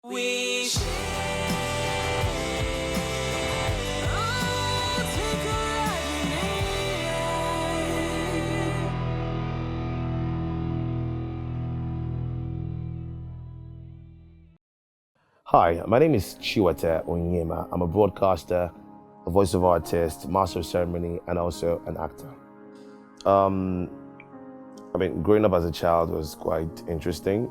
We share. Oh, take a ride Hi, my name is Chiwete Onyema. I'm a broadcaster, a voiceover artist, master of ceremony, and also an actor. Growing up as a child was quite interesting.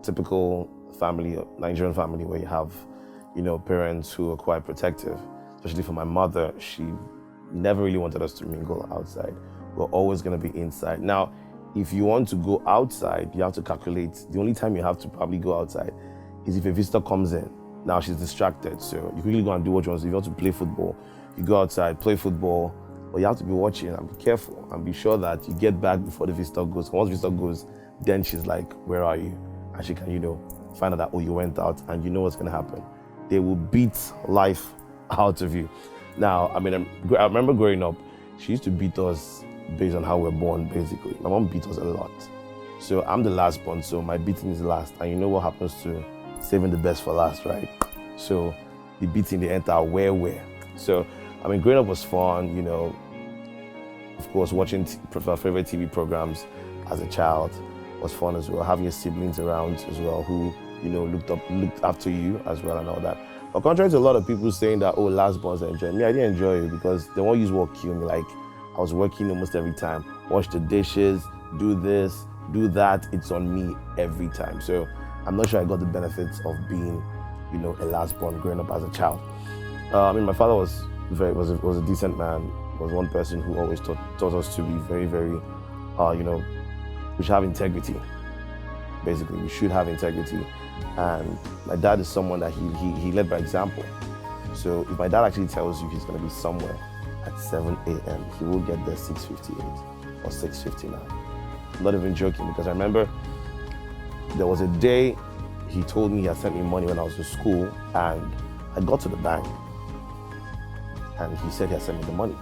Typical family, Nigerian family, where you have, parents who are quite protective. Especially for my mother, she never really wanted us to mingle outside. We're always going to be inside. Now, if you want to go outside, you have to calculate. The only time you have to probably go outside is if a visitor comes in. Now she's distracted, so you quickly go and do what you want. So if you want to play football, you go outside, play football, but you have to be watching and be careful and be sure that you get back before the visitor goes. Once the visitor goes, then she's like, where are you? And she can, find out that, oh, you went out, and you know what's gonna happen. They will beat life out of you. Now, I remember growing up, she used to beat us based on how we're born, basically. My mom beat us a lot. So I'm the last born, so my beating is last. And you know what happens to saving the best for last, right? So the beating, they enter where. So, growing up was fun, of course, watching our favorite TV programs as a child was fun as well. Having your siblings around as well who, looked after you as well and all that. But contrary to a lot of people saying that, oh, last borns enjoy me, I didn't enjoy it because they won't use work kill me. Like, I was working almost every time. Wash the dishes, do this, do that. It's on me every time. So I'm not sure I got the benefits of being, a last born growing up as a child. My father was a decent man. Was one person who always taught us to be very, very, we should have integrity. Basically, we should have integrity. And my dad is someone that he led by example. So if my dad actually tells you he's going to be somewhere at 7 a.m., he will get there 6:58 or 6:59. I'm not even joking, because I remember there was a day he told me he had sent me money when I was in school, and I got to the bank and he said he had sent me the money.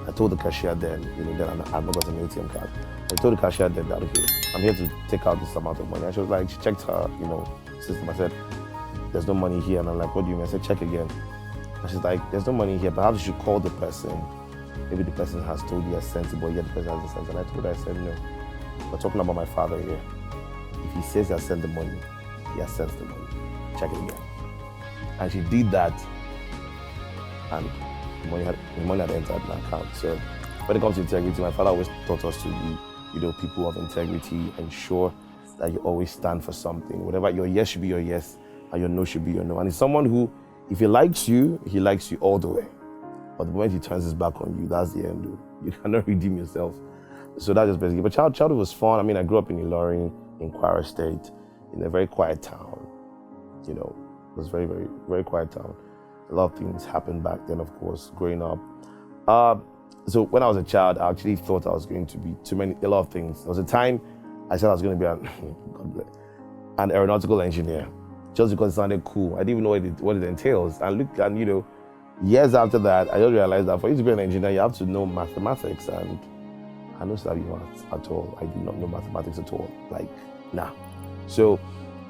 I told the cashier then, then I've not got an ATM card. I told the cashier then that, okay, I'm here to take out this amount of money. And she was like, she checked her, system. I said, there's no money here. And I'm like, what do you mean? I said, check again. And she's like, there's no money here. Perhaps you should call the person. Maybe the person has told you a sense, but yet the person hasn't sent. And I told her, I said, no, we're talking about my father here. If he says he has sent the money, he has sent the money. Check it again. And she did that, and the money had entered my account. So when it comes to integrity, my father always taught us to be, people of integrity. Ensure that you always stand for something. Whatever, your yes should be your yes, and your no should be your no. And he's someone who, if he likes you all the way. But the moment he turns his back on you, that's the end. You cannot redeem yourself. So that's just basically. But childhood was fun. I grew up in Ilorin, in Kwara State, in a very quiet town. It was very, very, very quiet town. A lot of things happened back then, of course, growing up. So when I was a child, I actually thought I was going to be a lot of things. There was a time I said I was going to be an aeronautical engineer, just because it sounded cool. I didn't even know what it entails. And years after that, I just realized that for you to be an engineer, you have to know mathematics, and I don't study maths at all. I did not know mathematics at all. Nah. So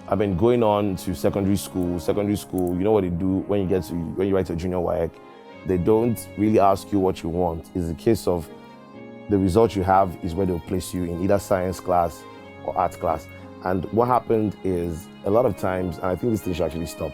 I've been going on to secondary school. You know what they do when you write a junior WAEC? They don't really ask you what you want. It's a case of the result you have is where they'll place you in either science class or arts class. And what happened is, a lot of times, and I think this thing should actually stop,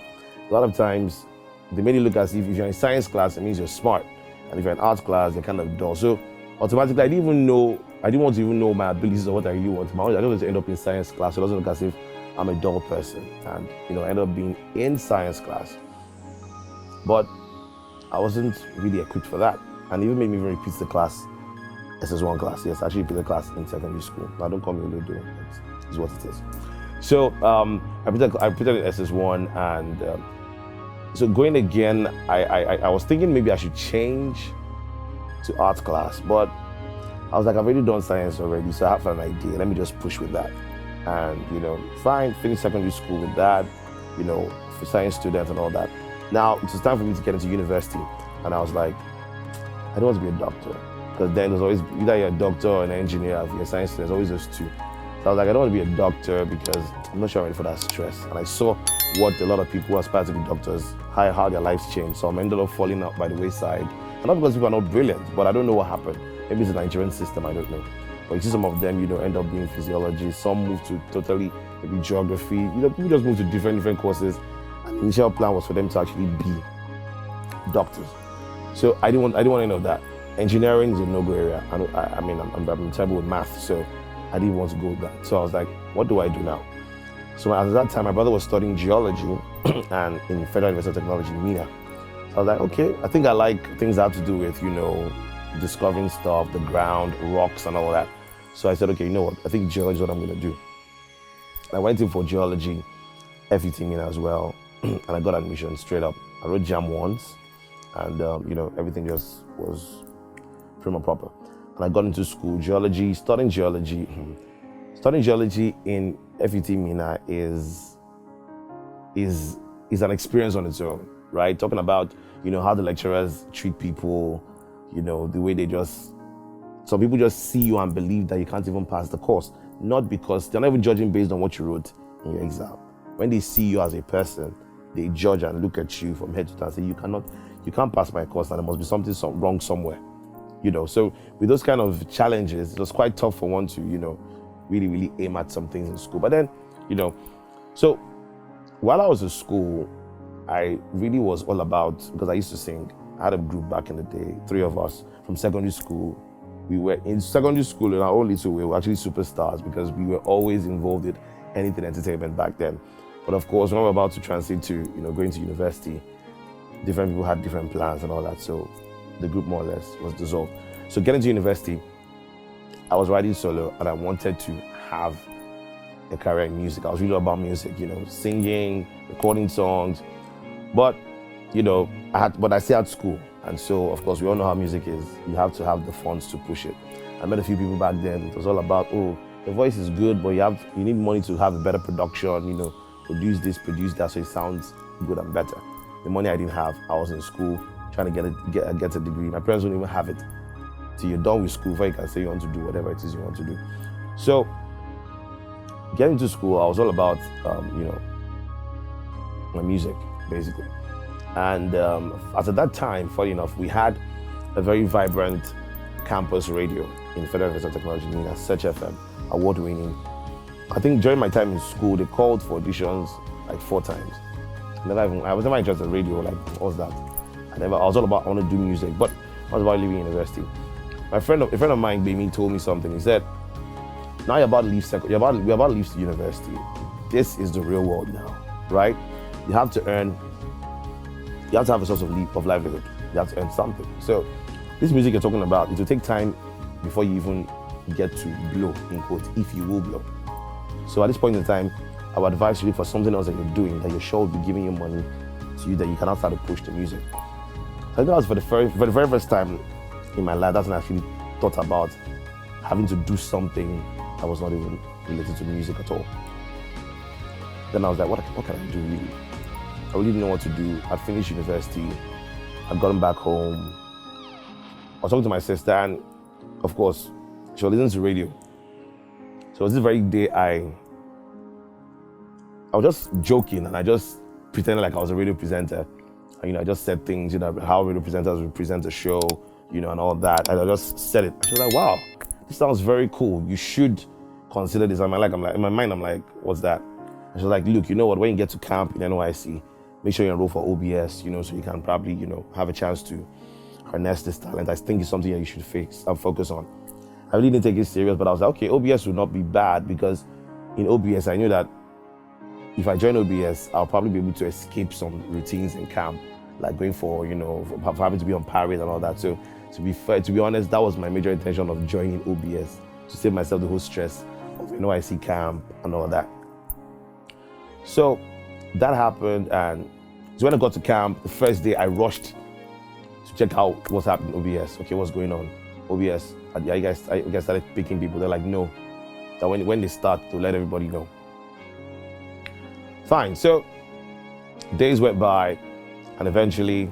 a lot of times they made it look as if you're in science class, it means you're smart. And if you're in arts class, you're kind of dull. So automatically, I didn't want to even know my abilities or what I really want. I don't want to end up in science class, so it doesn't look as if I'm a dull person. And, I ended up being in science class. But I wasn't really equipped for that. And it even made me even repeat the class, SS1 class. Yes, I actually repeated the class in secondary school. Now, don't call me Olodo, but it's what it is. So I repeated in SS1, and so going again, I was thinking maybe I should change to art class, but I was like, I've already done science already, so I have an idea. Let me just push with that. And, fine, finish secondary school with that, for science students and all that. Now, it was time for me to get into university. And I was like, I don't want to be a doctor. Because then there's always, either you're a doctor or an engineer, if you're a science student, there's always those two. So I was like, I don't want to be a doctor because I'm not sure I'm ready for that stress. And I saw what a lot of people who aspire to be doctors, how their lives change. Some ended up falling out by the wayside. And not because people are not brilliant, but I don't know what happened. Maybe it's the Nigerian system, I don't know. But you see some of them, end up being physiologists. Some move to totally maybe geography. People just move to different courses. And the initial plan was for them to actually be doctors. So I didn't want any of that. Engineering is a no-go area. I'm terrible with math, so I didn't want to go with that. So I was like, what do I do now? So at that time, my brother was studying geology and in Federal University of Technology, MENA. So I was like, okay, I think I like things that have to do with, discovering stuff, the ground, rocks and all that. So I said, okay, you know what? I think geology is what I'm going to do. I went in for geology, FET MENA as well, and I got admission straight up. I wrote JAM once, and everything just was prima proper. And I got into school, geology, studying geology. Studying geology in FET MENA is an experience on its own, right? Talking about, how the lecturers treat people, the way some people just see you and believe that you can't even pass the course. Not because they're not even judging based on what you wrote in your exam. When they see you as a person, they judge and look at you from head to toe and say, you can't pass my course, and there must be something wrong somewhere. So with those kind of challenges, it was quite tough for one to, really, really aim at some things in school. But then, so while I was in school, I really was all about, because I used to sing. I had a group back in the day, 3 of us from secondary school. We were in secondary school in our own little way. We were actually superstars because we were always involved in anything entertainment back then. But of course, when we were about to transit to, going to university, different people had different plans and all that. So the group more or less was dissolved. So getting to university, I was writing solo and I wanted to have a career in music. I was really about music, singing, recording songs. But, I still had school. And so, of course, we all know how music is. You have to have the funds to push it. I met a few people back then. It was all about, the voice is good, but you need money to have a better production, produce this, produce that, so it sounds good and better. The money I didn't have, I was in school trying to get a degree. My parents wouldn't even have it. Till you're done with school before you can say you want to do whatever it is you want to do. So, getting to school, I was all about, my music, basically. And at that time, funny enough, we had a very vibrant campus radio in Federal University of Technology, MENA, Search FM, award-winning. I think during my time in school, they called for auditions like 4 times. I was never interested in radio, like, what was that? I was all about, I want to do music, but I was about leaving university. A friend of mine, Bami, told me something. He said, now you're about to leave you're about to leave university. This is the real world now, right? You have to have a source of livelihood. You have to earn something. So this music you're talking about, it will take time before you even get to blow, in quotes, if you will blow. So at this point in time, I would advise you for something else that you're doing, that you're sure will be giving you money to you, that you can now start to push the music. I think that was for the very first time in my life, that's when I actually thought about having to do something that was not even related to music at all. Then I was like, what can I do really? I really didn't know what to do. I'd finished university. I'd gotten back home. I was talking to my sister, and of course, she was listening to radio. So it was this very day I was just joking, and I just pretended like I was a radio presenter. And, I just said things, how radio presenters would present a show, and all that. And I just said it. She was like, wow, this sounds very cool. You should consider this. In my mind, I'm like, what's that? And she was like, look, you know what? When you get to camp in NYC, make sure you enroll for OBS, so you can probably, have a chance to harness this talent. I think it's something that you should focus on. I really didn't take it serious, but I was like, okay, OBS would not be bad, because in OBS, I knew that if I join OBS, I'll probably be able to escape some routines in camp, like going for having to be on parade and all that. So to be honest, that was my major intention of joining OBS, to save myself the whole stress of NYC camp and all that. So that happened, and so when I got to camp, the first day I rushed to check out what's happening in OBS. Okay, what's going on? OBS, you guys started picking people. They're like, no, that when they start, to let everybody know. Fine, so days went by, and eventually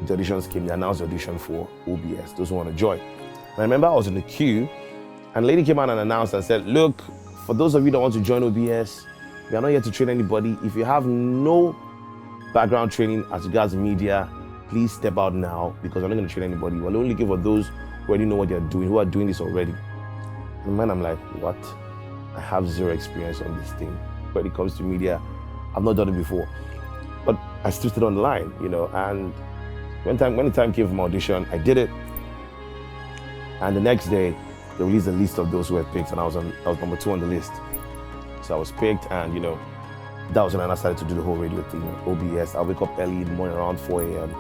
the auditions came. They announced the audition for OBS, those who want to join. And I remember I was in the queue, and a lady came out and announced and said, look, for those of you that want to join OBS, We are not here to train anybody. If you have no background training as regards media, please step out now, because we're not going to train anybody. We're only looking for those who already know what they're doing, who are doing this already. And man, I'm like, what? I have zero experience on this thing. When it comes to media, I've not done it before. But I still stood on the line, and when the time came for my audition, I did it. And the next day, they released a list of those who were picked, and I was number 2 on the list. So I was picked, and that was when I started to do the whole radio thing, OBS. I'll wake up early in the morning around 4 a.m.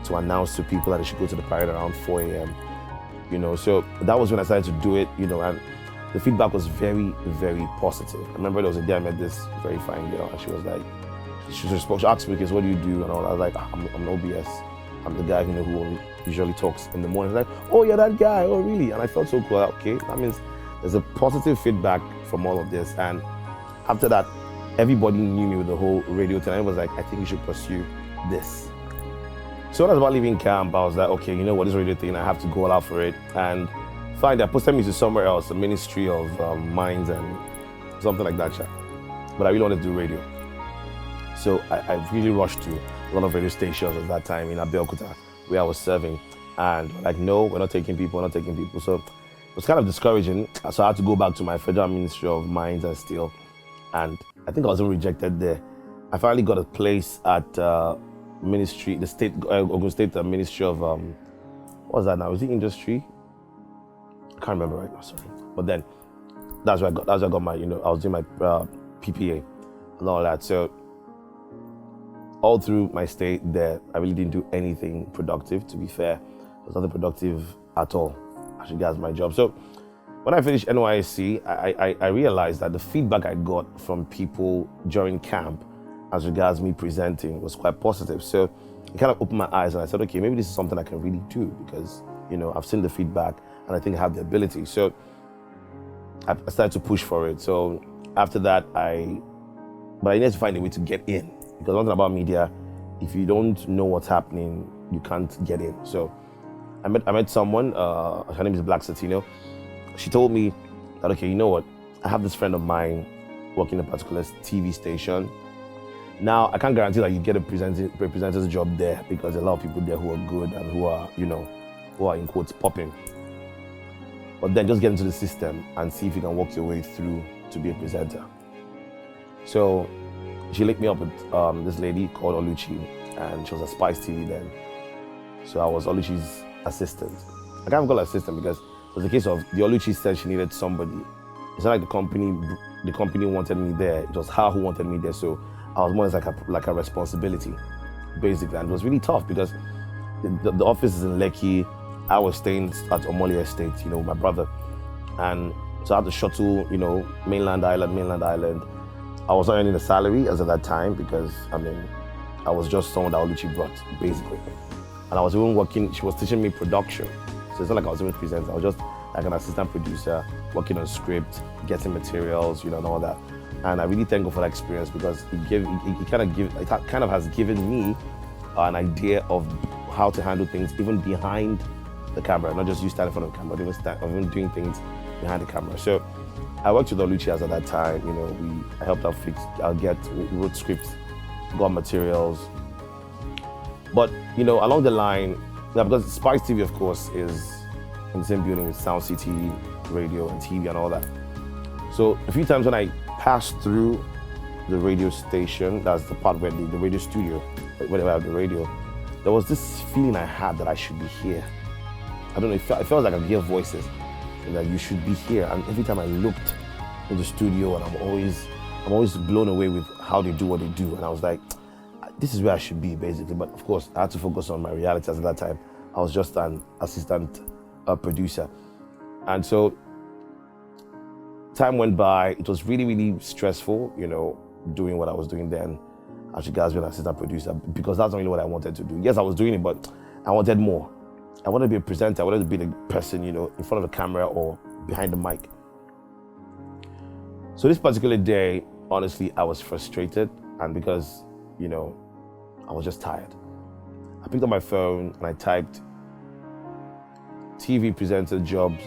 to announce to people that they should go to the parade around 4 a.m. So that was when I started to do it, and the feedback was very, very positive. I remember there was a day I met this very fine girl, and she was like, she asked me, "What do you do?" And all. I was like, I'm an OBS. I'm the guy who usually talks in the morning. Like, "Oh, you're that guy? Oh, really?" And I felt so cool. Okay, that means there's a positive feedback from all of this. And after that, everybody knew me with the whole radio thing. I was like, I think you should pursue this. So when I was about leaving camp, I was like, okay, you know what, this radio thing, I have to go all out for it. And fine, they posted me to somewhere else, a Ministry of Mines and something like that. But I really wanted to do radio. So I really rushed to a lot of radio stations at that time in Abeokuta, where I was serving. And like, no, we're not taking people. So it was kind of discouraging. So I had to go back to my Federal Ministry of Mines and Steel. And I think I was rejected there. I finally got a place at Ministry, the state, Ogun State Ministry of, what was that now? Was it Industry? I can't remember right now, sorry. But then, that's where I got my, I was doing my PPA and all that. So all through my stay there, I really didn't do anything productive, to be fair. It was nothing productive at all as regards my job. So when I finished NYSC, I realized that the feedback I got from people during camp as regards me presenting was quite positive. So it kind of opened my eyes, and I said, okay, maybe this is something I can really do, because, I've seen the feedback and I think I have the ability. So I started to push for it. So after that, I needed to find a way to get in, because one thing about media, if you don't know what's happening, you can't get in. So I met someone, her name is Black Satino. She told me that, okay, you know what? I have this friend of mine working in a particular TV station. Now, I can't guarantee that you get a representative job there, because there are a lot of people there who are good and who are in quotes popping. But then just get into the system and see if you can work your way through to be a presenter. So she linked me up with this lady called Oluchi, and she was at Spice TV then. So I was Oluchi's assistant. I can't call her assistant because it was a case of the Oluchi said she needed somebody. It's not like the company wanted me there. It was her who wanted me there. So I was more like a responsibility, basically. And it was really tough because the office is in Lekki. I was staying at Omoli Estate, with my brother. And so I had to shuttle, mainland island. I was not earning a salary as at that time because, I was just someone that Oluchi brought, basically. And I was even working, she was teaching me production. So it's not like I was even presenting. I was just like an assistant producer, working on script, getting materials, and all that. And I really thank God for that experience, because it kind of has given me an idea of how to handle things even behind the camera, not just you standing in front of the camera, but even doing things behind the camera. So I worked with Oluchi as at that time. I helped her we wrote scripts, got materials. But along the line, because Spice TV, of course, is in the same building with Sound City, radio and TV and all that. So a few times when I passed through the radio station, that's the part where the radio studio, whenever I have the radio, there was this feeling I had that I should be here. I don't know, it felt like I hear voices, and that you should be here. And every time I looked in the studio, and I'm always blown away with how they do what they do. And I was like, this is where I should be, basically. But of course, I had to focus on my reality at that time. I was just an assistant producer. And so time went by. It was really, really stressful, doing what I was doing then as regards being an assistant producer, because that's not really what I wanted to do. Yes, I was doing it, but I wanted more. I wanted to be a presenter. I wanted to be the person, in front of the camera or behind the mic. So this particular day, honestly, I was frustrated, and because, I was just tired. I picked up my phone and I typed TV presenter jobs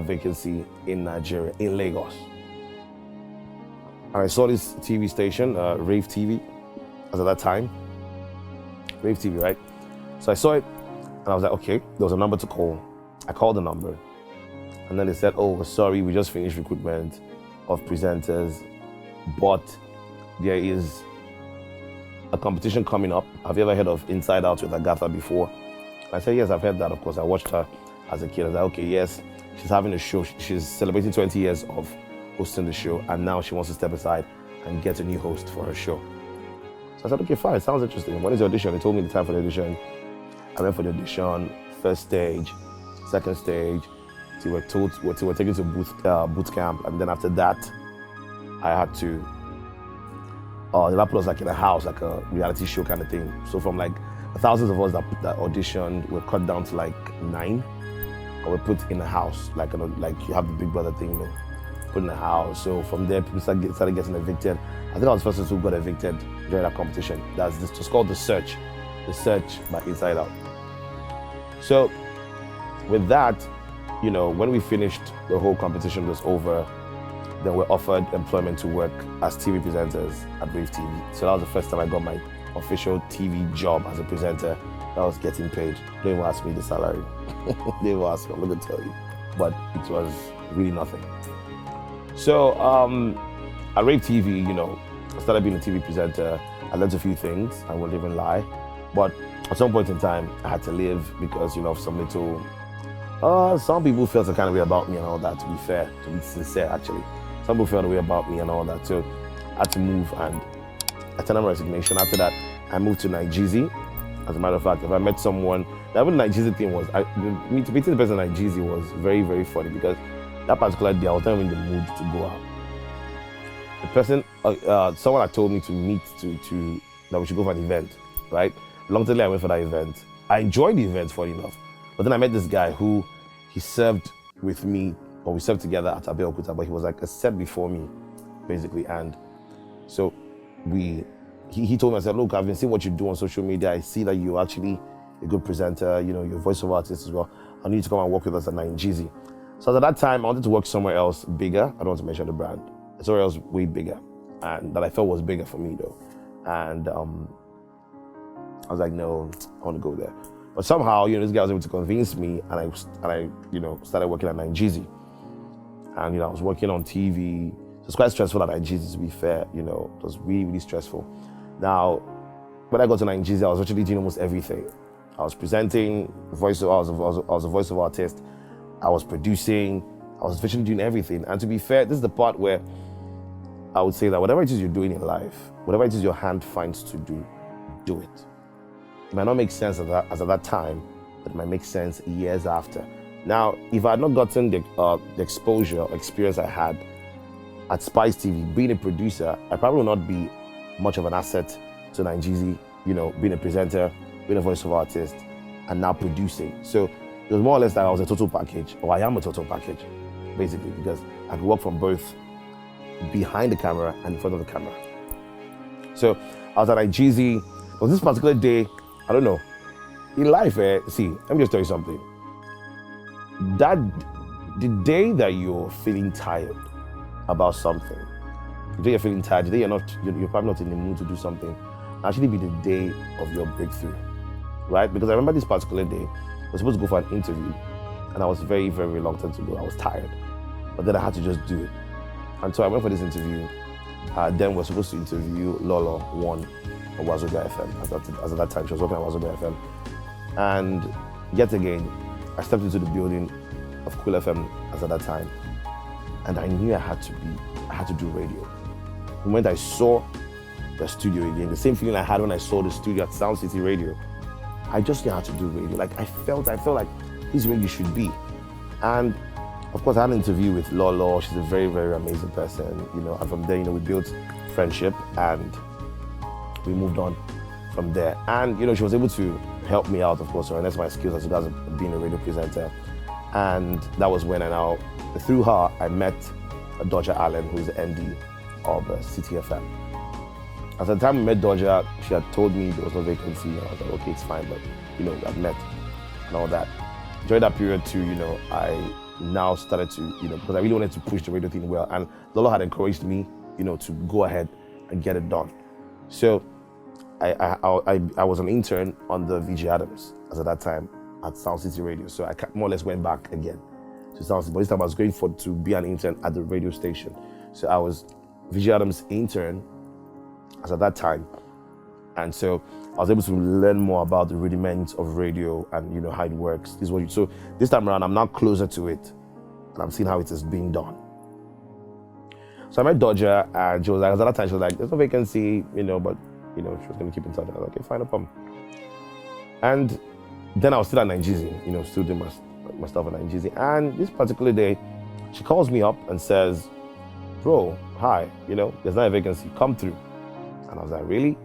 vacancy in Nigeria, in Lagos. And I saw this TV station, Rave TV, as at that time. Rave TV, right? So I saw it, and I was like, okay, there was a number to call. I called the number, and then they said, oh, sorry, we just finished recruitment of presenters, but there is a competition coming up. Have you ever heard of Inside Out with Agatha before? I said, yes, I've heard that. Of course, I watched her as a kid. I was like, okay, yes, she's having a show. She's celebrating 20 years of hosting the show, and now she wants to step aside and get a new host for her show. So I said, okay, fine, sounds interesting. When is the audition? They told me the time for the audition. I went for the audition, first stage, second stage, till we're taken to boot camp, and then after that, I had to, the lab was like in a house, like a reality show kind of thing. So from like thousands of us that auditioned, were cut down to like 9, and we're put in a house, like you have the Big Brother thing, put in a house. So from there, people started getting evicted. I think I was the first person who got evicted during that competition. It was called The Search by Inside Out. So with that, when we finished, the whole competition was over, then we're offered employment to work as TV presenters at Rave TV. So that was the first time I got my official TV job as a presenter. That was getting paid. Don't even ask me the salary. They even ask me, I'm not gonna tell you. But it was really nothing. So at Rave TV, I started being a TV presenter. I learned a few things, I won't even lie. But at some point in time, I had to leave because, of some little, some people felt a kind of way about me and all that, to be fair, to be sincere, actually. Some people felt a way about me and all that. So I had to move, and I turned my resignation. After that, I moved to Nigeria. As a matter of fact, if I met someone, that even Nigeria thing was, meeting the person in Nigeria was very, very funny, because that particular day, I was not even in the mood to go out. The person, someone had told me to meet, that we should go for an event, right? Reluctantly, I went for that event. I enjoyed the event, funny enough. But then I met this guy who, he served with me, or we served together at Abeokuta, but he was like a step before me, basically. And so he told me, I said, look, I've been seeing what you do on social media. I see that you're actually a good presenter, you're a voiceover artist as well. I need you to come and work with us at Nigeria. So at that time, I wanted to work somewhere else bigger. I don't want to mention the brand. Somewhere else way bigger, and that I felt was bigger for me though. And I was like, no, I want to go there. But somehow, this guy was able to convince me, and I started working at Nigeria. And I was working on TV. It was quite stressful at Nigeria, to be fair. It was really, really stressful. Now, when I got to Nigeria, I was actually doing almost everything. I was presenting voiceover. I was a voiceover artist. I was producing. I was virtually doing everything. And to be fair, this is the part where I would say that whatever it is you're doing in life, whatever it is your hand finds to do, do it. It might not make sense as at that time, but it might make sense years after. Now, if I had not gotten the exposure or experience I had at Spice TV, being a producer, I probably would not be much of an asset to Nigeria, being a presenter, being a voiceover artist, and now producing. So it was more or less that I was a total package, or I am a total package, basically, because I could work from both behind the camera and in front of the camera. So I was at Nigeria. On this particular day, I don't know, in life, see, let me just tell you something. The day that you're feeling tired about something, the day you're feeling tired, the day you're probably not in the mood to do something, actually be the day of your breakthrough, right? Because I remember this particular day, I was supposed to go for an interview, and I was very, very reluctant to go. I was tired, but then I had to just do it. And so I went for this interview. Then we're supposed to interview Lolo One on Wazobia FM. As at that time, she was working at Wazobia FM. And yet again, I stepped into the building of Cool FM as at that time, and I knew I had to do radio. The moment I saw the studio again, the same feeling I had when I saw the studio at Sound City Radio, I just knew how to do radio. Like I felt like this is where you should be. And of course, I had an interview with Lolo. She's a very, very amazing person, and from there, we built friendship, and we moved on from there. And, she was able to help me out, of course, to enhance my skills as regards being a radio presenter. And that was when through her, I met Dodger Allen, who is the MD of City FM. At the time we met Dodger, she had told me there was no vacancy. I was like, okay, it's fine, but, I've met and all that. During that period too, I now started to, because I really wanted to push the radio thing well. And Lolo had encouraged me to go ahead and get it done. So I was an intern on the VG Adams as at that time at Sound City Radio. So I more or less went back again to Sound City. But this time I was going to be an intern at the radio station. So I was VG Adams intern as at that time. And so I was able to learn more about the rudiments of radio and how it works. So this time around, I'm now closer to it and I'm seeing how it is being done. So I met Dodger and she was like, at that time she was like, there's no vacancy, but she was going to keep in touch. I was like, okay, fine, no problem. And then I was still at Nigeria, still doing my stuff at Nigeria. And this particular day, she calls me up and says, bro, hi, there's not a vacancy, come through. And I was like, really?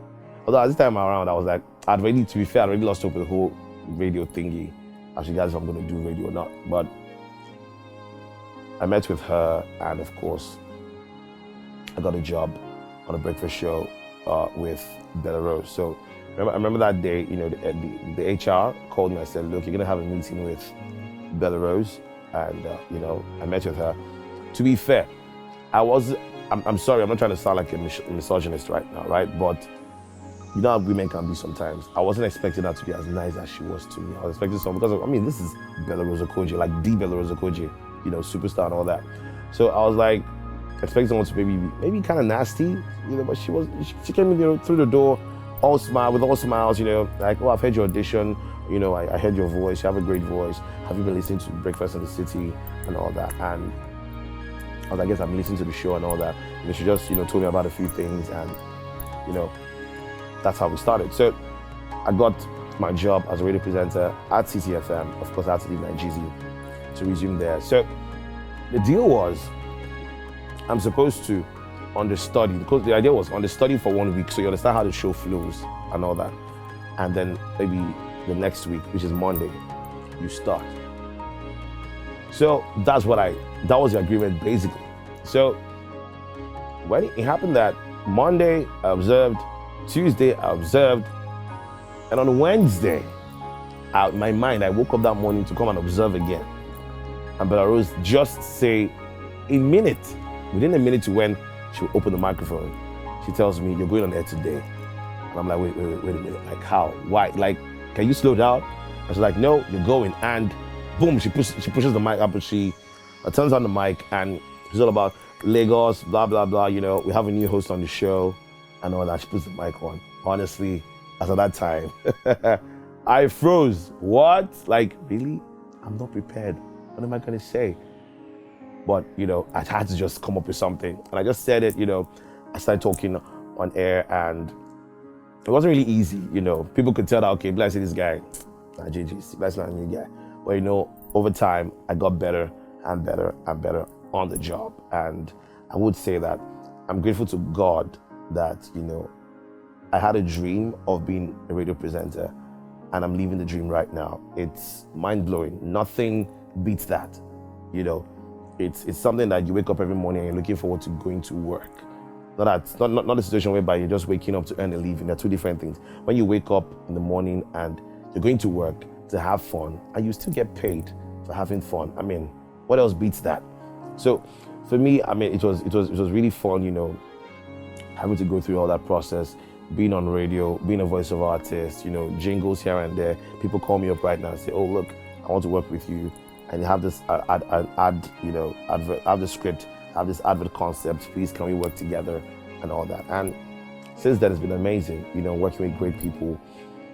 Although at this time around, I was like, to be fair, I'd already lost hope with the whole radio thingy. Actually, guys, if I'm going to do radio or not. But I met with her, and of course, I got a job on a breakfast show with Bella Rose. So I remember that day, the HR called me and said, look, you're going to have a meeting with Bella Rose. And, I met with her. To be fair, I'm sorry, I'm not trying to sound like a misogynist right now, right? But you know how women can be sometimes. I wasn't expecting her to be as nice as she was to me. I was expecting someone, because this is Bella Rose Okoje, like the Bella Rose Okoje, superstar and all that. So I was like, expecting someone to maybe kind of nasty, but she came in through the door, with all smiles, like, oh, I've heard your audition, I heard your voice, you have a great voice. Have you been listening to Breakfast in the City and all that? And I was like, yes, I've been listening to the show and all that. She just, told me about a few things and, that's how we started. So I got my job as a radio presenter at CTFM. Of course, I had to leave Nigeria to resume there. So the deal was, I'm supposed to understudy, because the idea was understudy for 1 week, so you understand how the show flows and all that. And then maybe the next week, which is Monday, you start. So that was the agreement basically. So when it happened that Monday I observed, Tuesday I observed, and on Wednesday, out in my mind, I woke up that morning to come and observe again. And Bella Rose just say within a minute to when she would open the microphone, she tells me, you're going on air today. And I'm like, wait a minute, like how, why? Like, can you slow down? And she's like, no, you're going. And boom, she pushes the mic up and she turns on the mic and it's all about Lagos, blah, blah, blah. We have a new host on the show and all that. She puts the mic on. Honestly, as at that time, I froze. What? Like, really? I'm not prepared. What am I going to say? But, I had to just come up with something. And I just said it, I started talking on air and it wasn't really easy, People could tell that, okay, bless this guy, JGC, that's not a new guy. But, over time, I got better and better and better on the job. And I would say that I'm grateful to God that, I had a dream of being a radio presenter and I'm living the dream right now. It's mind-blowing. Nothing beats that, It's something that you wake up every morning and you're looking forward to going to work. Not a situation whereby you're just waking up to earn a living. They're two different things. When you wake up in the morning and you're going to work to have fun and you still get paid for having fun. What else beats that? So for me, it was really fun, having to go through all that process, being on radio, being a voiceover artist, jingles here and there. People call me up right now and say, oh, look, I want to work with you. And you have this advert, have the script, have this advert concept, please can we work together and all that. And since then it's been amazing, working with great people.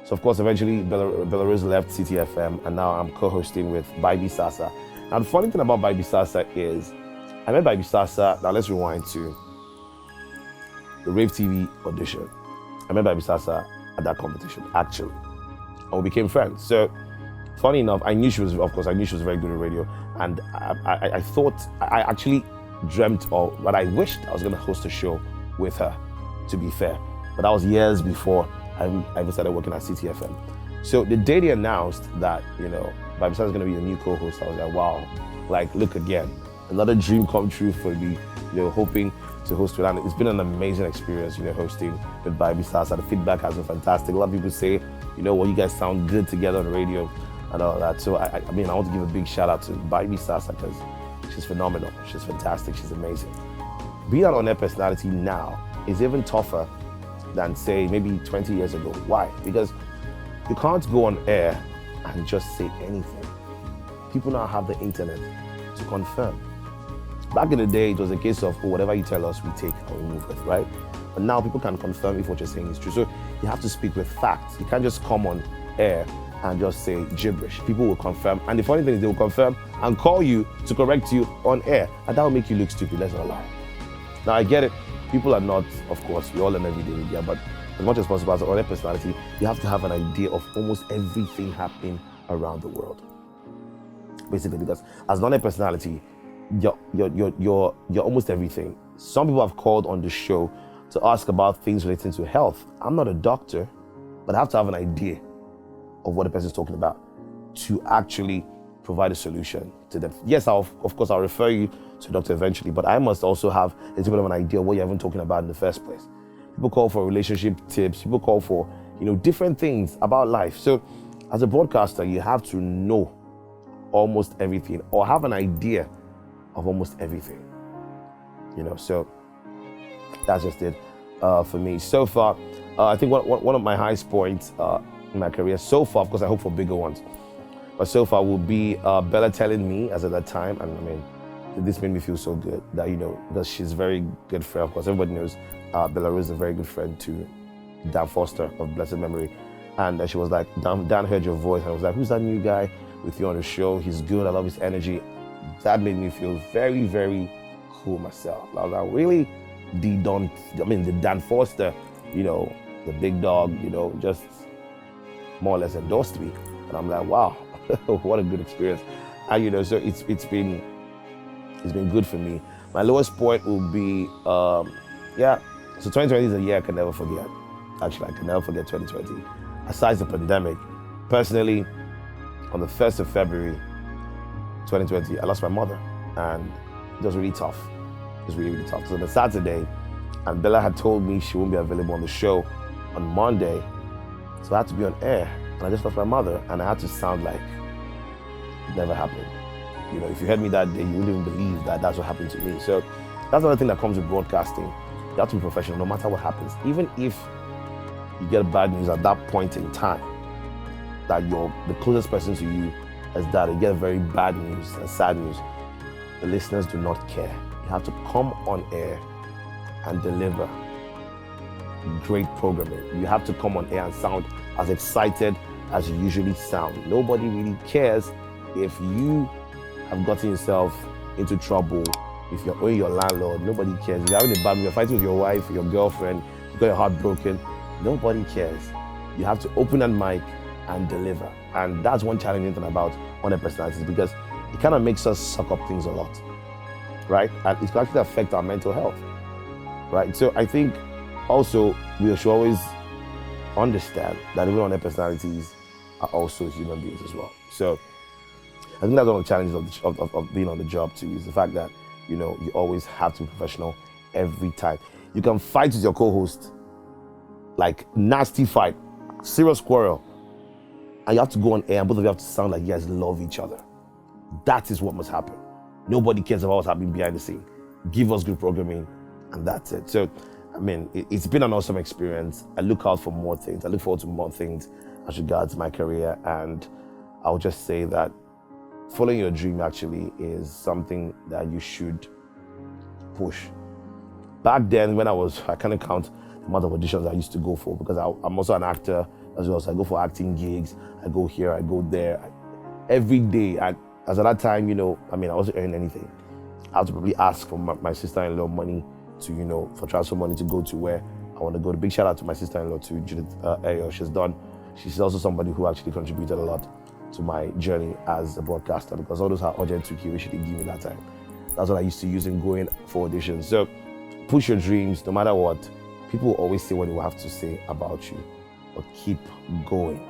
So of course, eventually Bella Rose left CTFM and now I'm co-hosting with Bibi Sasa. Now the funny thing about Bibi Sasa is, I met Bibi Sasa, now let's rewind to the Rave TV audition. I met Bibi Sasa at that competition, actually. And we became friends. So funny enough, I knew she was very good at radio. And I thought, I actually dreamt of, but I wished I was gonna host a show with her, to be fair. But that was years before I even started working at CTFM. So the day they announced that, Bibi Sasa is gonna be the new co-host, I was like, wow, like, look again. Another dream come true for me, hoping to host with her. And it's been an amazing experience, hosting with Bibi Sasa. The feedback has been fantastic. A lot of people say, you guys sound good together on the radio and all that. So I want to give a big shout out to Bibi Sasa because she's phenomenal. She's fantastic. She's amazing. being an on-air personality now is even tougher than, say, maybe 20 years ago. Why? Because you can't go on air and just say anything. People now have the internet to confirm. Back in the day, it was a case of, oh, whatever you tell us, we take and we move with, right? But now people can confirm if what you're saying is true. So you have to speak with facts. You can't just come on air and just say gibberish. People will confirm. And the funny thing is they will confirm and call you to correct you on air. And that will make you look stupid, let's not lie. Now I get it. People are not, of course, we all learn every day media, but as much as possible as an on-air personality, you have to have an idea of almost everything happening around the world. Basically, because as an on-air personality, you're almost everything. Some people have called on the show to ask about things relating to health. I'm not a doctor, but I have to have an idea of what the person is talking about to actually provide a solution to them. Yes, of course, I'll refer you to a doctor eventually, but I must also have a little bit of an idea of what you're even talking about in the first place. People call for relationship tips. People call for, different things about life. So as a broadcaster, you have to know almost everything or have an idea of almost everything. So that's just it for me. So far, I think one of my highest points in my career so far, of course, I hope for bigger ones, but so far will be Bella telling me, as at that time, and I mean, this made me feel so good that, because she's a very good friend. Of course, everybody knows Bella Rose is a very good friend to Dan Foster of blessed memory. And she was like, Dan heard your voice. And I was like, who's that new guy with you on the show? He's good. I love his energy. That made me feel very, very cool myself. I was like, really? The Dan Foster, the big dog, just more or less endorsed me. And I'm like, wow, what a good experience. And, so it's been good for me. My lowest point will be, so 2020 is a year I can never forget. Actually, I can never forget 2020. Aside the pandemic, personally, on the 1st of February, 2020, I lost my mother, and it was really tough. It was really, really tough. So the Saturday, and Bella had told me she won't be available on the show on Monday, so I had to be on air, and I just lost my mother, and I had to sound like it never happened. If you heard me that day, you wouldn't even believe that that's what happened to me. So that's another thing that comes with broadcasting. You have to be professional no matter what happens. Even if you get bad news at that point in time, that the closest person to you is that you get very bad news and sad news, the listeners do not care. You have to come on air and deliver great programming. You have to come on air and sound as excited as you usually sound. Nobody really cares if you have gotten yourself into trouble, if you're owing your landlord. Nobody cares. If you're having a bad mood, you're fighting with your wife, your girlfriend, you got your heart broken. Nobody cares. You have to open that mic and deliver. And that's one challenging thing about on-air personalities, because it kind of makes us suck up things a lot, right? And it can actually affect our mental health, right? So I think also we should always understand that even on-air personalities are also human beings as well. So I think that's one of the challenges of being on the job too, is the fact that, you always have to be professional every time. You can fight with your co-host, like nasty fight, serious quarrel, and you have to go on air and both of you have to sound like you guys love each other. That is what must happen. Nobody cares about what's happening behind the scene. Give us good programming, and that's it. So, it's been an awesome experience. I look out for more things. I look forward to more things as regards my career, and I'll just say that following your dream actually is something that you should push. Back then, when I can't count the amount of auditions I used to go for, because I'm also an actor as well. So I go for acting gigs. I go here, I go there. Every day, as at that time, I wasn't earning anything. I had to probably ask for my sister-in-law money to, for transfer money to go to where I want to go. The big shout out to my sister-in-law, to Chewete. She's also somebody who actually contributed a lot to my journey as a broadcaster, because all those are urgent to give, she didn't give me that time. That's what I used to use in going for auditions. So push your dreams, no matter what. People will always say what they will have to say about you, but keep going.